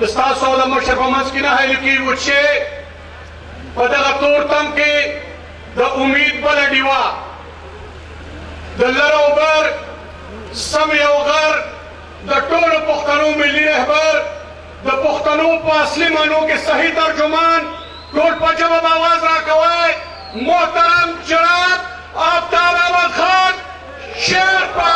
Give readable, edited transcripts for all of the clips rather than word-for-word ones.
दस्तासो the मशर पमस की ना है लिखी उच्छे पदगा तोरतम के द उम्मीद बल डिवा द लरोबर समयोगर द टोल पुख्तनों मिली रहबर द पुख्तनों पर असली मानों के सही तर्जुमान टोल पंजाब आवाज राकवाए मोहतरम जनाब आफ्ताब अहमद खान शेरपा।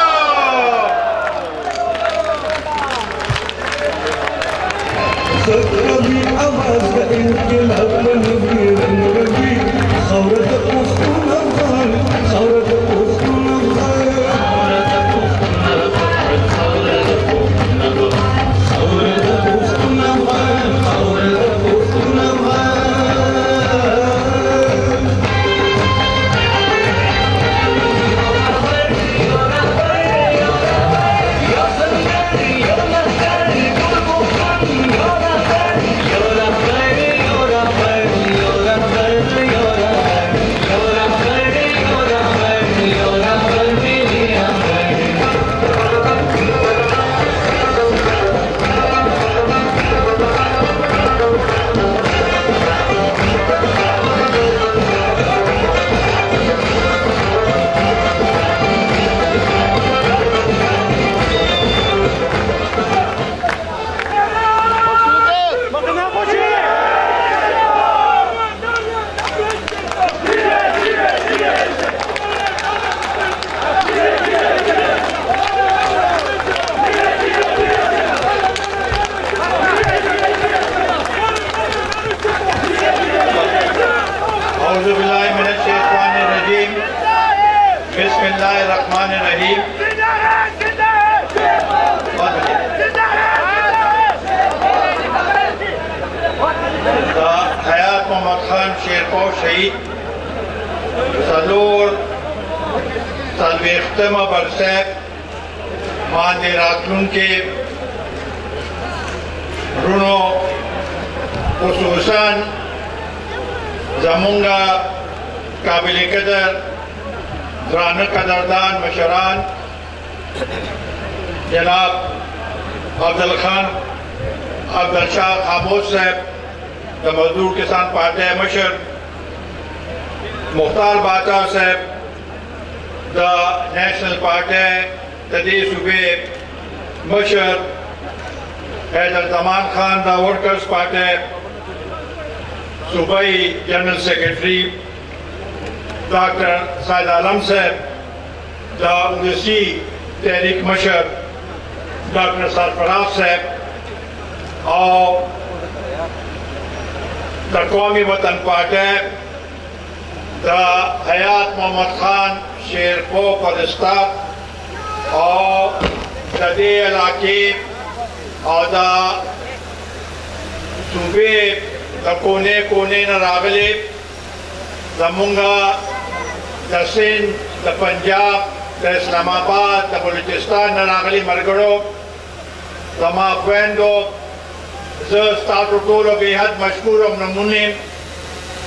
हयात मोहम्मद खान शेरपा शहीद सलोर सलवेख्तम बरसैब मांदे रातलून के रुनो खुसूसन जमुंगा काबिल कदर रान कदरदान मशरान जनाब अब्दुल खान अब्दुल शाह खामोश साहब द मजदूर किसान पार्टी मशर मुख्तार बादशाह साहब द नेशनल पार्टी तदी सूबे मशर हैदर जमान खान द वर्कर्स पार्टी सूबाई general secretary doctor Saeed Alam साहब द उसी तहरीक मशर डॉक्टर सरफराज साहब और द कौमी वतन पार्टी द हयात मोहम्मद खान शेरपो पदस्ता और दे इलाके और द सूबे द कोने कोने न रागले दमुंगा द सिंध द पंजाब द इस्लामाबाद द बलूचिस्तान न रागली मरगड़ो द माफवेंदो टोलो बेहद मशहूर और नमूने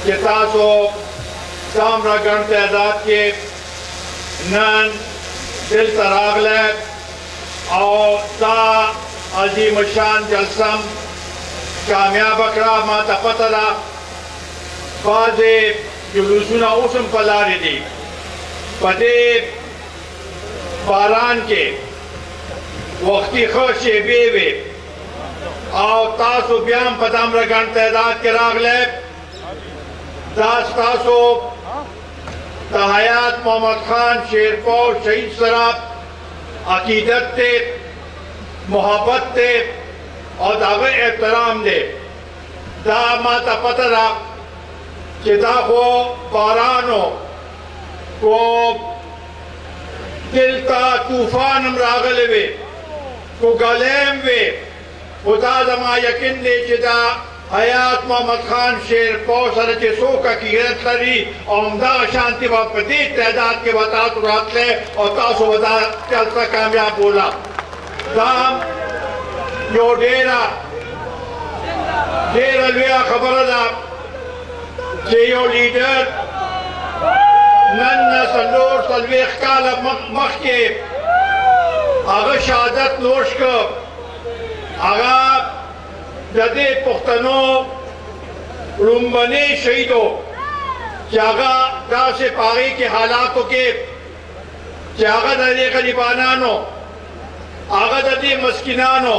के तासो सामरा गण तादाद के नन दिल तरागले और ता अजीम शान जलसम कामयाब अकरा माता पतला बाजे जुलूसुना उसम पलारी दी पदे बारान के वक्ती खुशे बेवे और तासो ब्याम पदाम रगन तादाद के रागले दास तासो हयात मोहम्मद खान शेरपो शहीद सराब अकीदत ते मोहब्बत ते और दावे एहतराम दे दा माता पतरा चिदा को बारानो को दिल का तूफान रागले वे को गलेम वे खुदा दमा यकीन दे चिदा हयात मोहम्मद खान शेरपो सरचे सोका की गिरत लरी औमदा शांति वापदी तादाद के बता तो रात ले और तासो बता चलता कामयाब बोला दाम यो डेरा लिया खबर दा जेयो लीडर नन्ना सलोर सलवेख काल मख के आगा शहादत नोश को आगा ददे पुख्तनो रुम्बने शहीदो चागा दा से पागे के हालातों के चागा ददे गरीबानानो आगा ददे मस्किनानो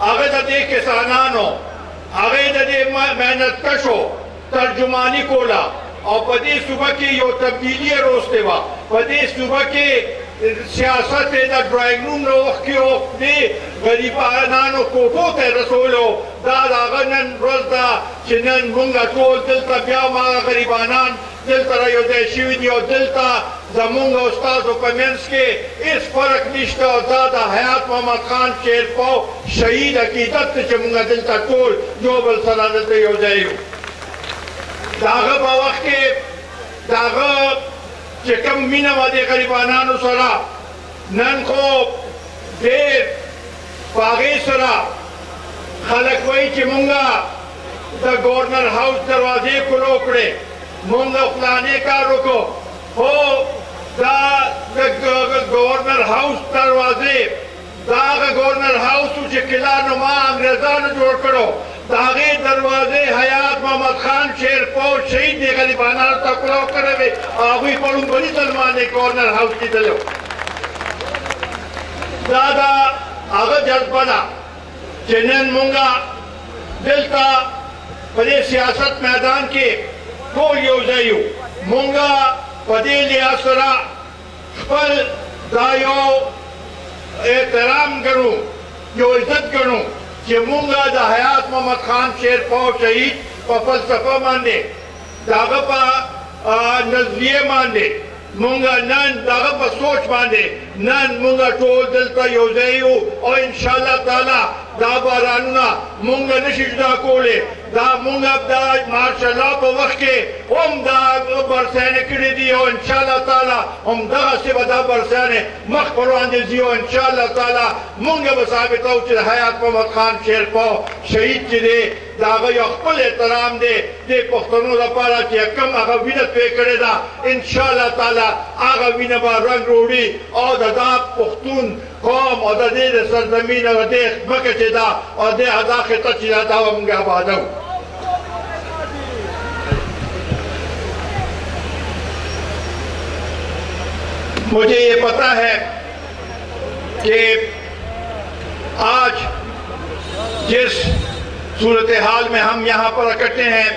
आगा ददे किसानानो आगे ददे मेहनत कशो तर्जुमानी कोला और पदे सुबह की यो तब्दीली रोस्ते वा पदे सुबह के सियासत दा ड्राइंग रूम रो क्यों दे गरीबानानो कोटो ते रसोलो दादा नन रोज़दा चिनन मुंगा टोल दिलता ब्याह मागा गरीबानान दिलता रयो दे शिविदियो दिलता जमुंगा उस्ताद उपमेंस के इस फर्क निश्ता और दादा हयात मोहम्मद खान शेर पाओ शहीद अकीदत चमुंगा दिलता टोल जो बल सला दिलते यो जायु दागा बावख के दागा चकम मीना वादे गरीबानानो सरा नन को देर पागे सरा खलक वही चिमुंगा द गवर्नर हाउस दरवाजे को रोकड़े मुंगा फलाने का रुको हो द गवर्नर हाउस दरवाजे दाग गवर्नर हाउस उसे किला नुमा अंग्रेजा ने जोड़ करो दागे दरवाजे हयात मोहम्मद खान शेर पौर शहीद ने गरीबाना तक लो करे आगुई पढ़ूं बड़ी सलमान ने गवर्नर हाउस की दलो दादा आगे जज्बना चेनन मुंगा दिलता पदे सियासत मैदान के को योजयु मुंगा पदे लियासरा फल दायो एहतराम करूं जो इज्जत करूं कि मुंगा दा हयात मोहम्मद खान शेर पौर शहीद पर फलसफा माने दागपा नजरिए माने मुंगा नन दागपा सोच माने नन मुंगा टोल दिलता योजयु और इंशाल्लाह ताला दा बारानुना मुंगा नशिदा कोले दा मुंगा दा मार्शल्लाह पर वक्त के दा बरसाने किड़े दियो इंशाल्लाह ताला दा से बदा बरसाने मख परवान दियो इंशाल्लाह ताला मुंगा बसाबित हो चिर हयात मोहम्मद खान शेर पाओ शहीद चिरे दागा यखपल एहतराम दे पुख्तनों दा पारा कि कम आगा विनत पे करे दा इंशाल्लाह ताला आगा विन बा रंग रोड़ी और दा पुख्तून कौम और दे सरजमीन और दे मके चिदा और दे अदा खिता चिदा दा मुंगा बादो मुझे ये पता है कि आज जिस सूरत हाल में हम यहाँ पर इकट्ठे हैं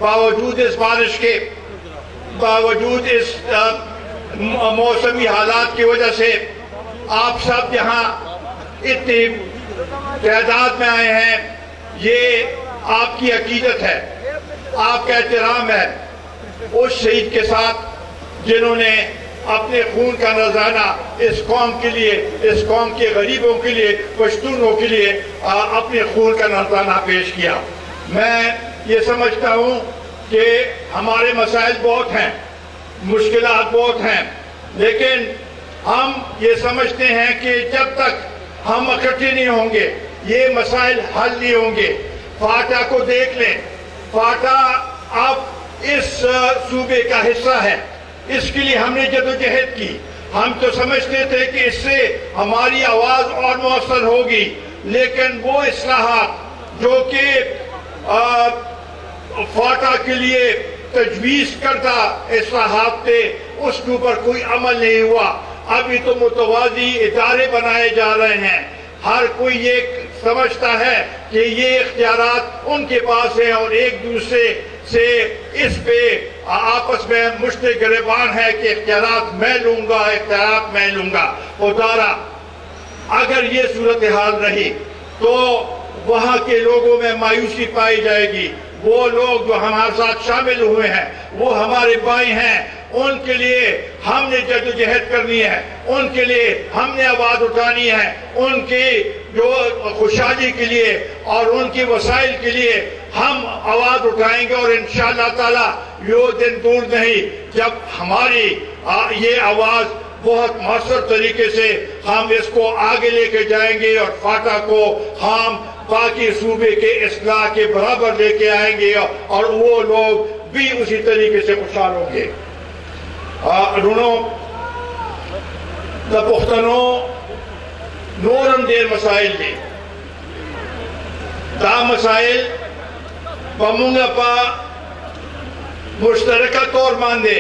बावजूद इस बारिश के बावजूद इस मौसमी हालात की वजह से आप सब यहाँ इतनी तादाद में आए हैं ये आपकी अकीदत है आपका एहतराम है उस शहीद के साथ जिन्होंने अपने खून का नजराना इस कौम के लिए इस कौम के गरीबों के लिए पश्तूनों के लिए अपने खून का नजराना पेश किया। मैं ये समझता हूँ कि हमारे मसाइल बहुत हैं मुश्किलात बहुत हैं लेकिन हम ये समझते हैं कि जब तक हम इकट्ठे नहीं होंगे ये मसाइल हल नहीं होंगे। फाटा को देख लें फाटा अब इस सूबे का हिस्सा है इसके लिए हमने जदोजहद की हम तो समझते थे कि इससे हमारी आवाज और मौसर होगी लेकिन वो इस्लाहात जो कि फाटा के लिए तजवीज़ करता इस्लाहात थे उसके ऊपर कोई अमल नहीं हुआ। अभी तो मुतवाज़ी इदारे बनाए जा रहे हैं हर कोई ये समझता है कि ये इख्तियारात उनके पास है और एक दूसरे से इस पे आपस में मुश्ते गिरबान है कि इख्तियारात मैं लूंगा इख्तियारात मैं लूंगा। उतारा अगर ये सूरत हाल रही तो वहाँ के लोगों में मायूसी पाई जाएगी। वो लोग जो हमारे साथ शामिल हुए हैं वो हमारे भाई हैं उनके लिए हमने जद्दोजहद करनी है उनके लिए हमने आवाज उठानी है उनकी जो खुशहाली के लिए और उनकी वसाइल के लिए हम आवाज उठाएंगे और इंशाअल्लाह ताला यो दिन दूर नहीं जब हमारी ये आवाज बहुत मौसर तरीके से हम इसको आगे लेके जाएंगे और फाटा को हम बाकी सूबे के इस्लाह के बराबर लेके आएंगे और वो लोग भी उसी तरीके से खुशहाल होंगे। रुनो द पुख्तनो नूरम देर मसाइल दे दा मसाइल बमुंगा पा मुश्तरका तौर मांदे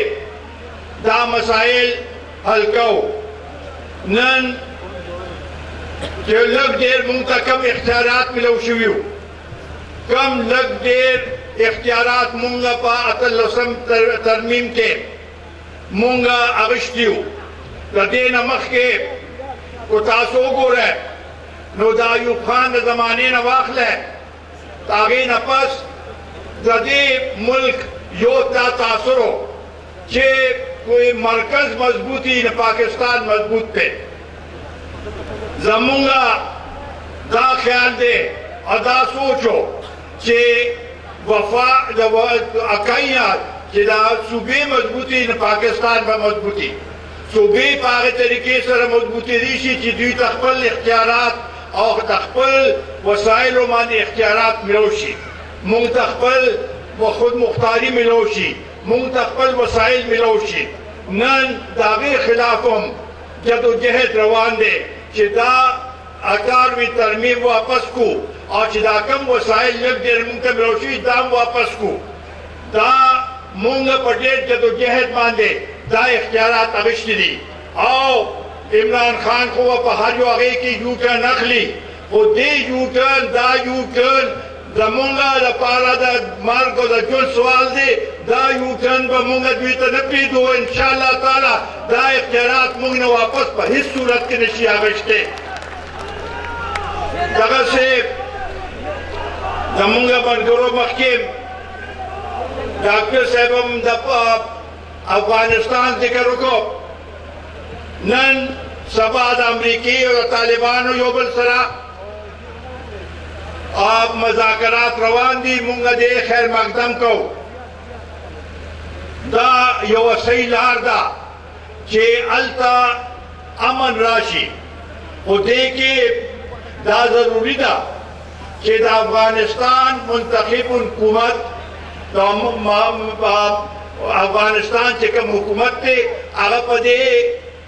दा मसाइल हल कौ नन जो लग देर मुंगा कम इख्तियारात मिलो शुरू कम लग देर इख्तियारात मुंगा पा अतलसम तरमीम के मुंगा अगश्तियु लदे नमक के उतासो गो रहे नो दायूब खान ज़माने न वाखले तागे नपस लदे मुल्क योद्धा तासरो चे कोई मरकज मजबूती न पाकिस्तान मजबूत पे जमुंगा दा ख्याल दे अदा सोचो चे वफा अकाइया चे दा सूबे मजबूती न पाकिस्तान में मजबूती सूबे पागे तरीके से मजबूती रीशी ची दुई तख्पल इख्तियारात और तख्पल वसाइल मान इख्तियारात मिलोशी मुंग तख्पल व खुद मुख्तारी मिलोशी मुंग तख्पल वसाइल मिलोशी नन दागे खिलाफम जदोजहद रवान दे चिदा 18वीं तरमीम वापस को और चिदा कम वसाइल लग दे मुंग मिलोशी दाम वापस को दा मुंग पटेल जदोजहद मांदे दा इख्तियारात अगश्ती आओ इमरान खान को वह पहाड़ियों आगे की यू टर्न नखली वो दे यू टर्न दा यू टर्न जमुंगा द पारा द मार्ग द जुल सवाल दे दा यू टर्न बमुंगा द्वी तनपी दो इंशाल्लाह ताला दा इख्तियारात मुंग ने वापस पर हिस सूरत के नशी आगश्ते जगह से जमुंगा बंदरो मखीम डॉक्टर साहब दफा अफगानिस्तान से करो को नन सबाद अमरीकी और तालिबान योबल सरा आप मजाकरात रवान दी मुंगा दे खैर मकदम को दा यो सही लार दा चे अलता अमन राशि वो दे के दा जरूरी दा चे दा अफगानिस्तान मुंतखब हुकूमत अफगानिस्तान से कम हुकूमत थे आगा पदे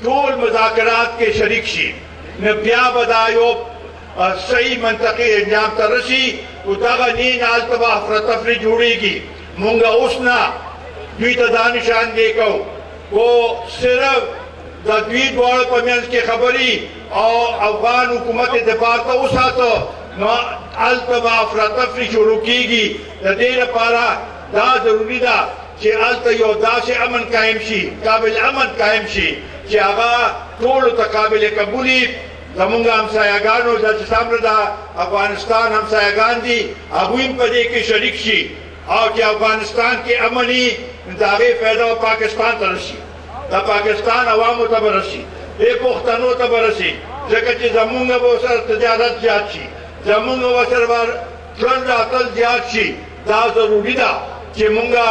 टोल मुज़ाकरात के शरीक शी न ब्या बदायो सही मंतकी इंजाम तरसी उतागा नीन आल तबा अफरतफरी जुड़ेगी मुंगा उसना द्वी दानिशान देखो वो सिर्फ द्वी द्वार पमियंस की खबरी और अफगान हुकूमत दफा तो उसा तो आल तबा अफरतफरी शुरू कीगी देर पारा दा जरूरी दा कि आल तयो दा से अमन कायम शी काबिल अमन कायम शी कि आगा टोल तकाबिल कबूली जमुंगा हमसायागानो सामरदा अफगानिस्तान हमसायागान दी अबुइन पदे के शरीक शी और कि अफगानिस्तान के अमनी दावे पैदा पाकिस्तान तरसी दा पाकिस्तान अवाम तबरसी ए पुख्तनो तबरसी जगह जमुंगा वो सर तजारत जात शी जमुंगा वो सर बार फ्रंट अतल जात शी दा जरूरी दा कि मुंगा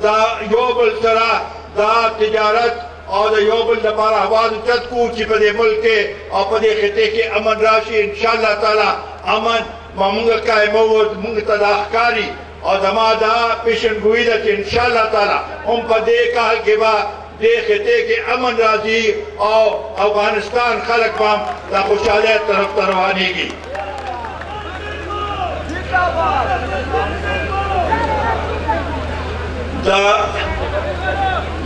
दा योबल सरा दा तिजारत और योबल दपारा आवाज चत को चिपदे मुल्क के और पदे खिते के अमन राशि इंशाल्लाह ताला अमन मामुंगा कायमोद मुंग तदाखकारी और दमादा पेशन गुई दा इंशाल्लाह ताला उन पदे का के बा दे खिते के अमन राजी और अफगानिस्तान खलक पाम दा खुशहाली तरफ तरवानी की दा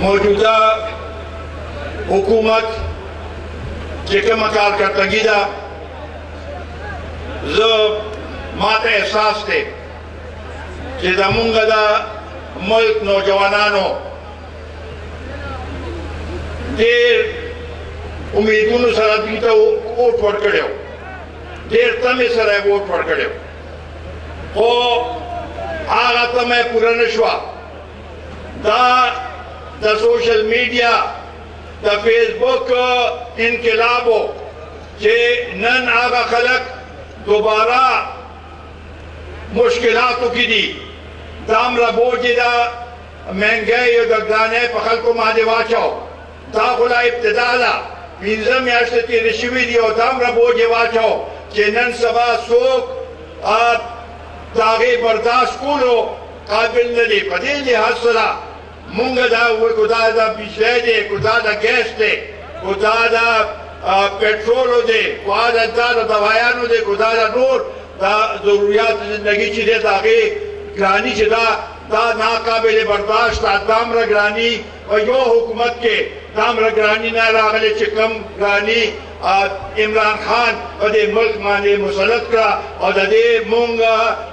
मौजूदा हुकूमत जेके मकार करतगी दा जो माते एहसास थे कि दमुंगा दा मुल्क नौजवानानो देर उम्मीदों सरा दी तो वोट पड़ कड़े हो देर तमे सरा वोट पड़ कड़े हो आगा तमे पूरा नशवा द सोशल मीडिया द फेसबुक इनकलाबो जे नन आगा खलक दोबारा मुश्किलातों की दी दामरा बोझिदा महंगाई दगदाने पखल को मादे वाचाओ दाखुला इब्तिदाला मिंजम याशती रिश्वी दियो दामरा बोझे वाचाओ जे नन सबा सोक आप दागे बर्दाश्त कूलो काबिल नली पदिल लिहाज सरा मुंगा दा वो खुदा दा बिजली दे खुदा दा गैस दे खुदा दा पेट्रोल दे खुदा दा दवायानो दे खुदा दा नूर دا ضروریات زندگی چې دی د هغې ګراني چې دا ناقابل برداشت دامره ګراني په یو حکومت کې دامره ګراني نه راغلی چې کم ګراني عمران خان په دې ملک باندې مسلط کړه او د دې مونږ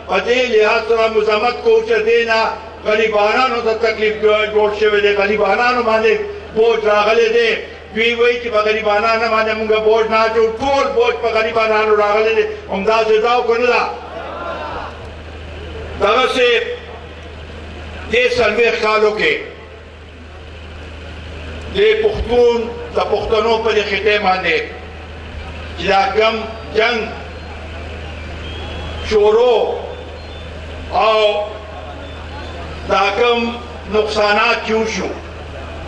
په دې لحاظ سره مزاحمت کوو چې دې نه غریبانانو ته تکلیف جوړ شوی دی غریبانانو باندې بوج راغلی دی دوی وایي چې په غریبانانو باندې مونږ بوج نه اچوو ټول بوج په غریبانانو راغلی دی همداسې دا او که نه ده دغسې دې څلوېښت کالو کې دې پښتون د پښتنو په دې خطې باندې چې دا کم جنګ شروع او دا کم نقصانات چې وشو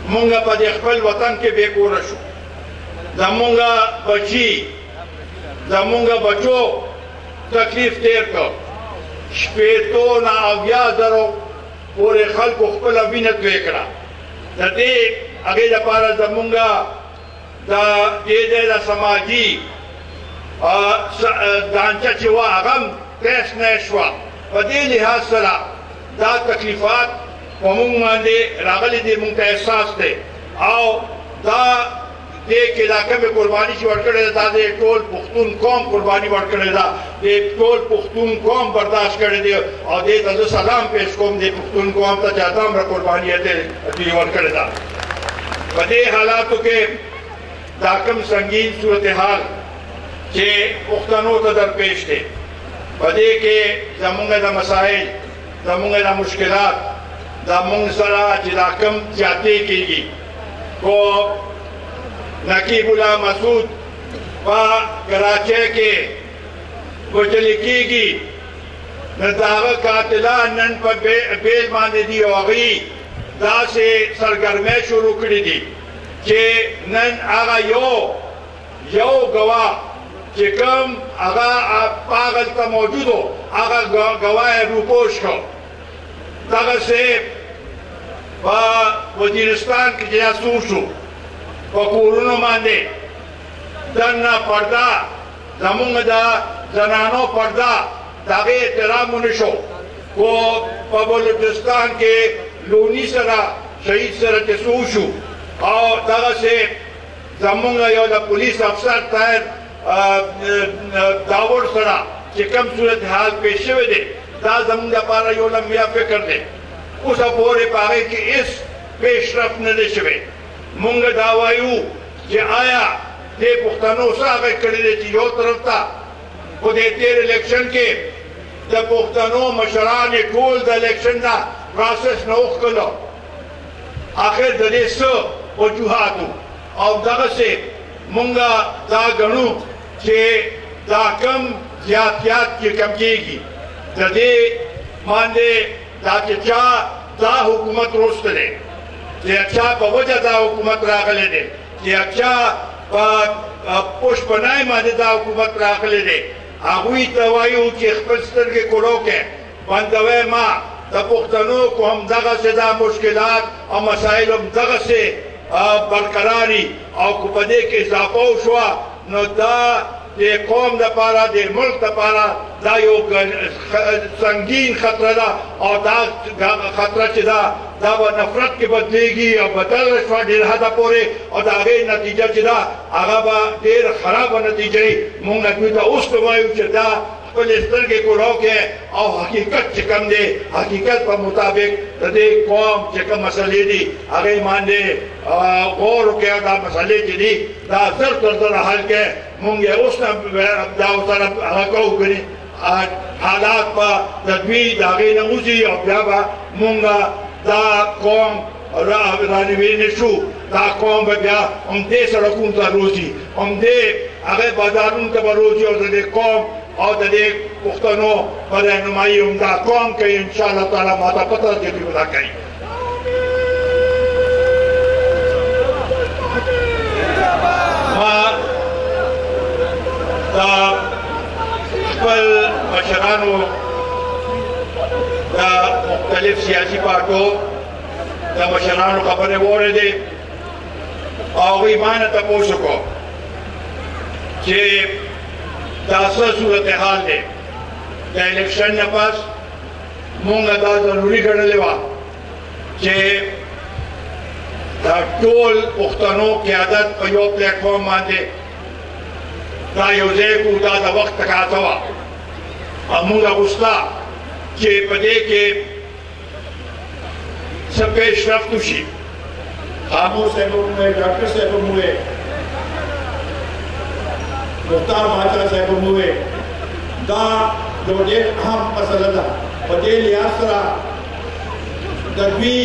مونږ په دې خپل وطن کې بې کوره شو زمونږ بچي زمونږ بچو تکلیف تیر کړ شپېتو نه اویا زرو پورې خلکو خپله وینه توی کړه د دې هغې لپاره زمونږ د دې ځای د سماجي ډانچه چې وه هغه هم تیس نه شوه په دې لحاظ سره دا تکلیفات په مونږ باندې راغلي دي مونږ ته احساس دی او دا دې کې دا کومې قرباني چې ورکړې ده دا د ټول پښتون قوم قرباني ورکړې ده د ټول پښتون قوم برداشت کړی دی او دې ته زه سلام پیش کوم دې پښتون قوم ته چې هغه قرباني دې ورکړې ده په دې حالاتو کې دا کوم سنګین صورتحال چې پښتنو ته درپېښ دی په دې کې زمونږ د مسایل زمونږ د مشکلات زمونږ سره چې دا کوم زیاتې کېږي خو نقیب الله مسعود په کراچۍ کې وژل کېږي نو د هغه قاتلان نن په بیل باندې دي او هغوی داسې سرګرمۍ شروع کړي دي چې نن هغه یو ګواه چې کوم هغه هغلته موجود و هغه ګواه یې روپوش کړ دغسې په وزیرستان کې چې جاسوس شو په کورونو باندې دننه پرده زمونږ د زنانو پرده د هغې احترام ونه شو خو په بلوچستان کې لوني سره شهید سره چې څه وشو او دغسې زمونږ یو د پولیس افسر طاهر داور سره چې کوم صورتحال پیښ شوی دی دا زمونږ لپاره یو لمبیا فکر دی اوسه پورې په هغې کې هېڅ پیشرفت نه دی شوی مونږ دا وایو چې آیا دې پښتنو څه هغه کړي دی چې یو طرف ته خو دې تېر الیکشن کې د پښتنو مشران یې ټول د الیکشن نه پروسس نه وښکلو آخر د دې څه وجوهاتو او دغسې مونږ دا ګڼو چې دا کم زیاتیات چې کم کېږي د دې باندې دا چې چا دا حکومت وروسته دی چې چا په وجه دا حکومت راغلی دی چې چا په پوشپنای باندې دا حکومت راغلی دی هغوی ته وایو چې خپل سترګې کړو کې بندوی ما د پښتنو کو هم دغسې دا مشکلات او مسایل هم دغسې برقراري او که په دې کې اضافه وشوه نو دا د قوم دپاره د ملک دپاره دا یو سنګین خطره ده او دا خطره چې ده دا به نفرت کې بدلېږي او بدله شوه ډېر حده پورې او د هغې نتیجه چې ده هغه به ډېر خرابه نتیجه وي مونږ دوی ته اوس ته وایو چې دا خپلې سترګې کوړو کې او حقیقت چې کوم دی حقیقت په مطابق د دې قوم چې کوم مسلې دي هغې باندې غور وکړئ او دا مسلې چې دي دا زر تر زره حل کړئ مونږ یې اوس نه دا ورسره هغه کوو ګنې حالات به د دوی د هغې نه وځي او بیا به مونږ دا قوم رانوی نه شو دا قوم به بیا همدې سړکونو ته روځي همدې هغې بازارونو ته به روځي او د دې قوم او د دې پښتنو په رهنمایي هم دا قوم کوي انشاءالله تعالی ماته پته ده چې دوی به دا کوي ما دا خپل مشرانو د مختلف سیاسي پارټو د مشرانو خبرې واورېدې او هغوی مانه تپوس وکړو چې دا څه صورتحال دی द इलेक्शन न पस मूंग दा जरूरी गणले वा जे टोल पुख्तनों क़यादत पर यो प्लेटफॉर्म मांदे दा योजे को दा वक्त तकाता वा अमूंगा गुस्सा के पदे के सब पेशरफ्त उशी खामोश साहब हुए डॉक्टर साहब हुए मुख्तार बादशाह साहब हुए दा जो दे अहम मसला था पदे लिहाज दबी